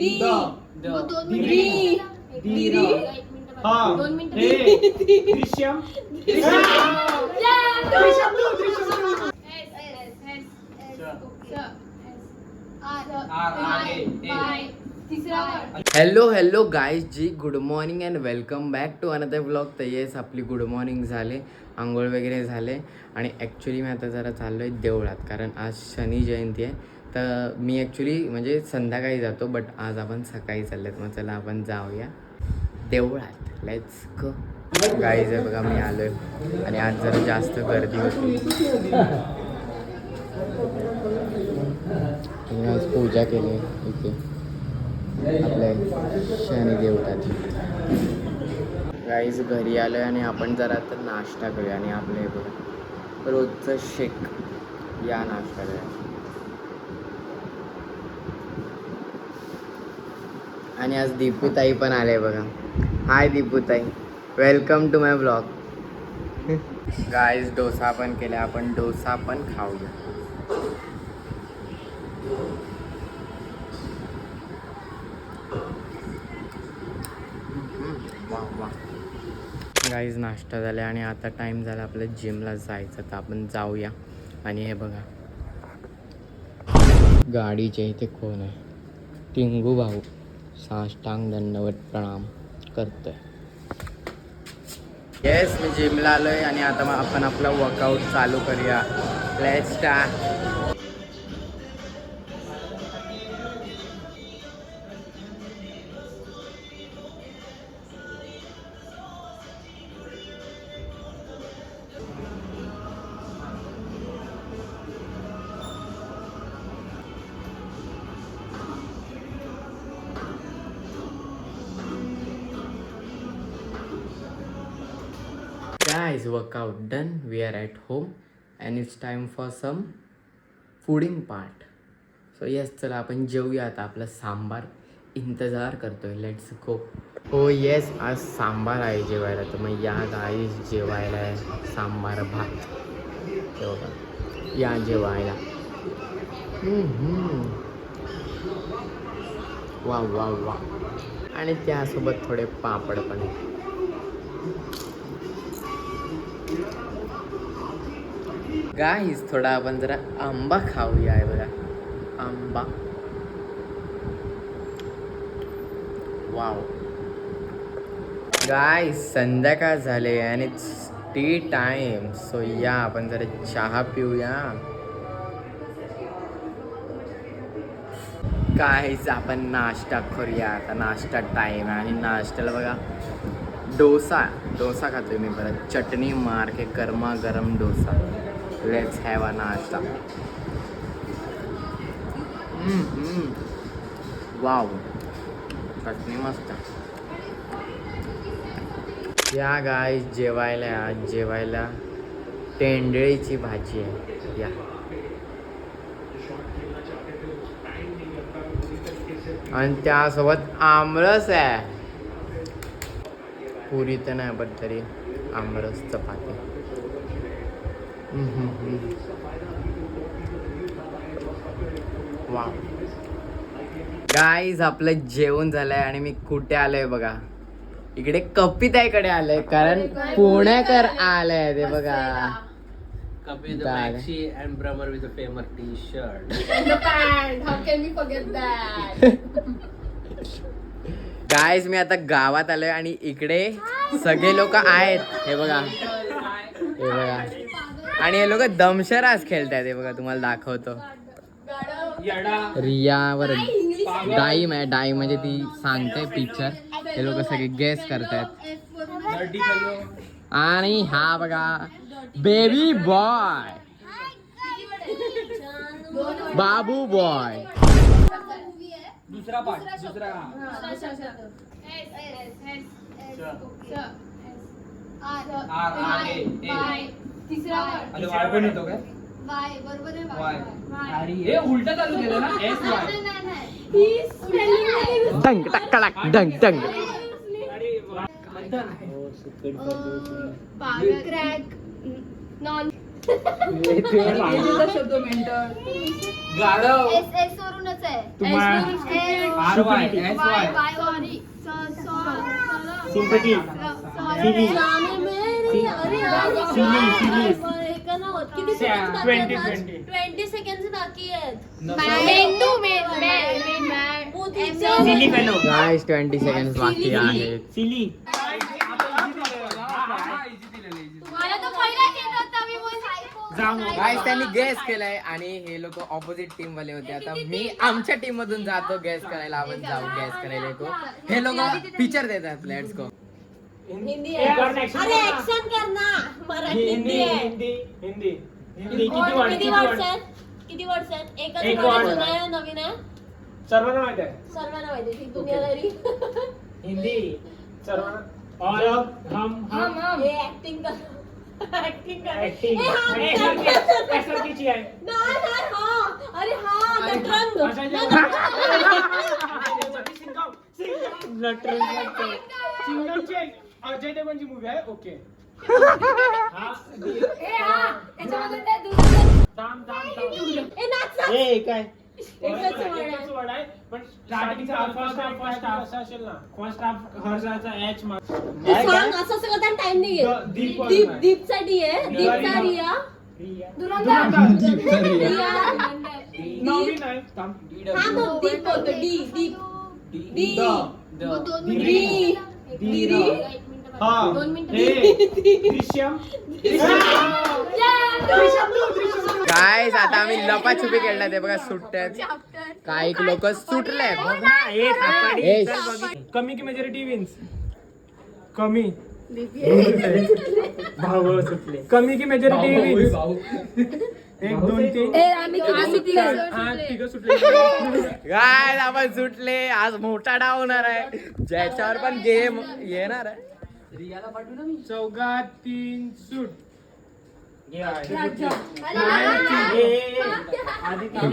Hello guys ji, good morning and welcome back to another blog. तर yes, आपली good morning झाले, आंघोळ वगैरे झाले आणि ॲक्च्युली मी आता जरा चाललो आहे देवळात, कारण आज शनी जयंती आहे. तर मी ॲक्च्युली म्हणजे संध्याकाळी जातो, बट आज आपण सकाळी चाललेत. मग चला आपण जाऊया देवळात. Let's go. गाईज आहे बघा, मी आलो आहे आणि आज जरा जास्त गर्दी होती. आज पूजा केली इथे आपल्या शनी देवताची. गाईज घरी आलो आहे आणि आपण जरा आता नाश्ता करूया आणि आपलं हे बघा रोजचं शेक या नाश्ता करूया. आणि आज दीपूताई पण आले बघा. हाय दीपूताई, welcome to my blog. Guys dosa पण केला, आपण डोसा पण खाऊया. गाईज नाश्ता झाला आणि आता टाइम झाला आपल्या जिमला जायचं, तर आपण जाऊया. आणि हे बघा गाडीच्या इथे कोण आहे, टिंगू भाऊ साष्टांग दंडवत प्रणाम करतोय. येस, मी जिमला आलोय आणि आता मग आपण आपला वर्कआउट चालू करूया. Let's start. Guys, workout done. We are at home and it's time for some fooding part. So yes, चला आपण जेवूया आता. आपला सांबार इंतजार करतोय. Let's go. हो येस, आज सांबार आहे जेवायला. तर मग या गाईस जेवायला आहे सांबार भात. तेव्हा या जेवायला. वा वा वा. आणि त्यासोबत थोडे पापड पण. गाईस थोडा आपण जरा आंबा खाऊया. आहे बघा आंबा. वाव. गाईस संध्याकाळ झाले आणि इट्स टी टाइम. सो या आपण जरा चहा पिऊया. काहीच आपण नाश्ता करूया. आता नाश्ता टाइम आहे आणि नाश्त्याला बघा डोसा खातोय मी. परत चटणी मार के गरमा गरम डोसा. लेट्स हॅव अ नाश्ता. वाव, चटणी मस्त. या गाय जेवायला टेंडळीची भाजी आहे. या आणि त्यासोबत आमरस आहे. पुरी तर नाही बट तरी आमरस चपाती. वाव. गाईज आपलं जेवण झालंय आणि मी कुठे आलोय बघा, इकडे कपिताईकडे आलोय, कारण पुणेकर आलंय ते बघा. Kapi the maxi and Brahmer with a famous t-shirt. And the pant. How can we forget that? Guys मी आता गावात आलोय आणि इकडे सगळे लोक आहेत. हे बघा हे बघा. आणि हे लोक दमशरास खेळतात. हे बघा तुम्हाला दाखवतो. रियावर डाईम आहे. डाईम म्हणजे ती सांगते पिक्चर. हे लोक सगळे गेस करतात. आणि हा बघा बेबी बॉय, बाबू बॉय. दूसरा पार्ट. तिसरा अरे वाय पण येतो काय? वाय बरोबर आहे. वाय. हे उलट चालू केलं ना. एस वाय. डंग टक्कलाक डंग डंग. क्रॅक नॉन गाढव एस वरूनच आहे. सिंपटी ट्वेंटी सेकंड बाकी आहेत. सिली फेलो गाईस 20 सेकंड बाकी आहेत. सिली मला तर पहिलाच येत होता, मी बोलले. गाईस त्यांनी गॅस केलाय आणि हे लोक ऑपोजिट टीम वाले होते. आता मी आमच्या टीम मधून जातो गॅस करायला. आपण जाऊ गॅस करायला येतो. हे लोक पिक्चर देतात. Let's go. हिंदी एक और आहे. action अरे करा. ऍक्शन कर ना. मराठी हिंदी आहे. हिंदी हिंदी हिंदी किती वर्ड किती वर्ड्स आहेत? किती वर्ड्स आहेत? एकच एक word word. जुना आहे, नवीन आहे. सर्वांना माहिती आहे सर्वांना माहिती आहे. दुनियादारी. हिंदी सर्वांना और अब हम हे ऍक्टिंग कर. ऍक्टिंग कर. एक्टिंग ए, हा, मी एक्टर किती आहे नाही, नाही, हा. अरे हा, नटरंग. अजय देवगणची मूवी आहे ओके ए, नाच, नाच. काय एकच word आहे. एकच word आहे पण स्टार्टिंगचा फर्स्ट हाफ असेल ना फर्स्ट हाफ हर्षाचा एच तू सांग, असं सगळं टाइम नाही घेत. दीप दीपचा डी आहे. दीपचा रिया. नवीन आहे हा मग दीप होतो. डी दीप डी डी डी हा 2 मिनिटं. हे दृश्यम गाईस आता आम्ही लपाछुपी खेळला ते बघा. सुट्ट्यात काही लोक सुटले. कमी की मेजॉरिटी विन्स कमी भाऊ सुटले कमी की मेजॉरिटी विन्स 1 2 3 तिघ सुटले काय आपण सुटले. आज मोठा डाव होणार आहे. ज्याच्यावर पण गेम येणार आहे. चौघात 3 सूट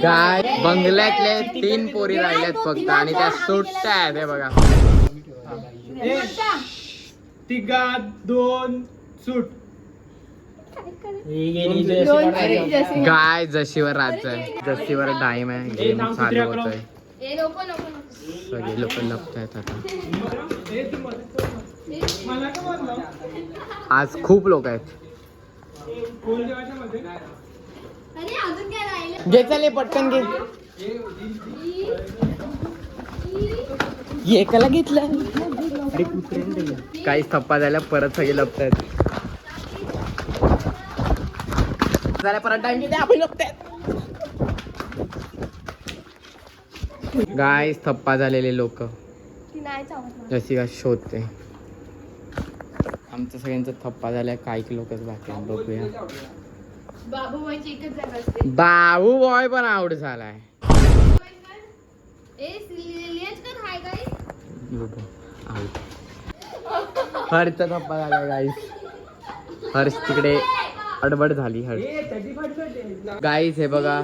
गाय बंगल्यातले 3 पोरी राहिल्यात फक्त आणि त्या सुटतायत. हे बघा तिघात 2 सूट गाय जशीवर राज्य आहे. जशीवर टाइम आहे. गेम चालू होत आहे. ए, नको नको नको. सगळे लोक लपतायत आता. मला का बोललो आज खूप लोक आहेत. कोण जेवायच्या मध्ये अरे अजून काय राहिलं? घे चले पटकन घे. एकाला घेतलं. काहीच थप्पा झाल्या परत सगळे लपतायत. झाल्या परत टाइम किती आपण लपतायत. गाईस थप्पा झालेले लोक ती नाही चावत. जशी का शोधते. आमचं सगळ्यांचा थप्पा झालाय. काही लोकच बाकी आहेत. बघूया. बाबू व्हायची एकच जागा असते. बाबू बॉय पण आउट झालाय. ए, लिहिच का हाय गाईस? आउट. हर्षचा थप्पा झालाय गाईस. हर्ष तिकडे अडबड झाली. हर्ष गाईस हे बघा.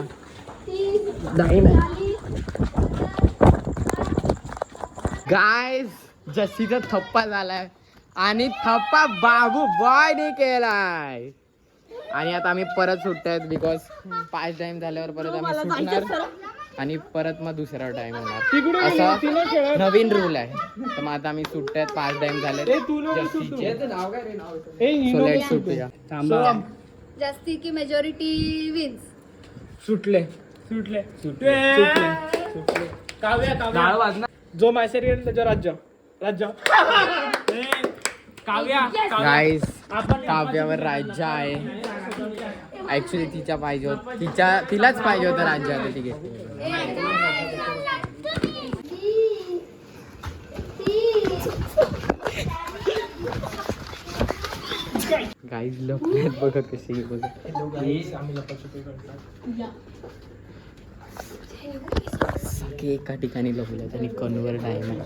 गाईस जशीचा थप्पा झालाय आणि थप्पा बाबू बॉयने केलाय. आणि आता आम्ही परत सुटतायत बिकॉज 5 टाइम झाल्यावर परत आम्ही सुटणार आणि परत मग दुसरा टाइम होणार. असा नवीन रूल आहे. तर मग आता आम्ही सुटतायत. 5 टाइम झाले. सो लेट्स सुटूया. जास्ती की मेजॉरिटी विन्स. सुटले सुटले सुटले काव्या जो मॅसेज येईल त्याच्या राज्य काव्या गाईस काव्यावर राज्य आहे. ऍक्च्युली तिच्या पाहिजे होत. तिलाच पाहिजे होतं राज्य. आता ठीक आहे. गाईस लपल्यात बघत कशी बघत. सगळे एका ठिकाणी लपल्यात आणि कन्व्हर टाइम आहे.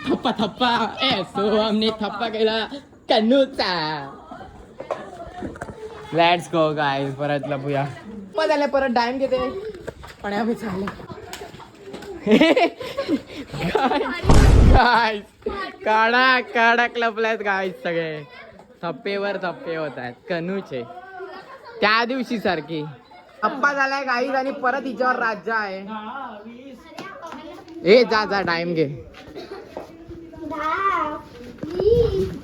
थप्पा थप्पा सो हमने थप्पा केला कन्नूचा. लेट्स गो गाईस. परत लपूया. थप्पा झाल्या परत टाइम घेते आणि आम्ही चाललो. गाईस कडक लपल्यात गाईस सगळे. थप्पेवर थप्पे होत आहेत कनूचे त्या दिवशी सारखी. थप्पा झालाय गाईस आणि परत हिच्यावर राज्य आहे. ए जा जा टाइम घे.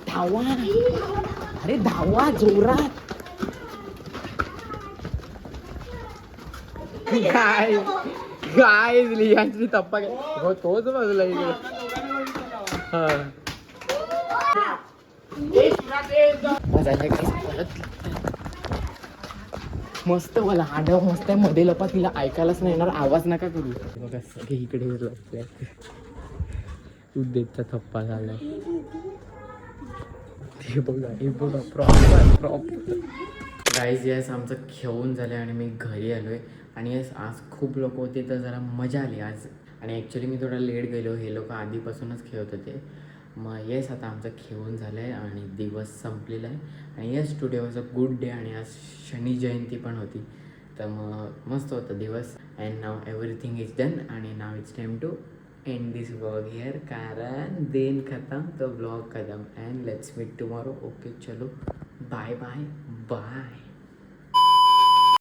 धावा अरे धावा जोरात. काय लिहायची थप्पा हो तोच बाजूला इकडे. मस्त मला आडव मस्त आहे मध्ये लपा. तिला ऐकायलाच नाही येणार. आवाज नका करू. बघा सगळे इकडे लपले. उद्देशचा थप्पा झालाय. हे बघा प्रॉपर गाईज. येस आमचं खेळून झालं आणि मी घरी आलो आहे. आणि येस आज खूप लोक होते तर जरा मजा आली आज. आणि ॲक्च्युली मी थोडा लेट गेलो. हे लोक आधीपासूनच खेळत होते. मग येस आता आमचं खेळून झालं आहे आणि दिवस संपलेला आहे. आणि yes today was a good day. आणि आज शनी जयंती पण होती. तर मग मस्त होता दिवस. And now everything is done. आणि now it's time to end this vlog here. कारण दिन खतम तो व्लॉग खतम. And let's meet tomorrow. Okay चलो बाय बाय बाय.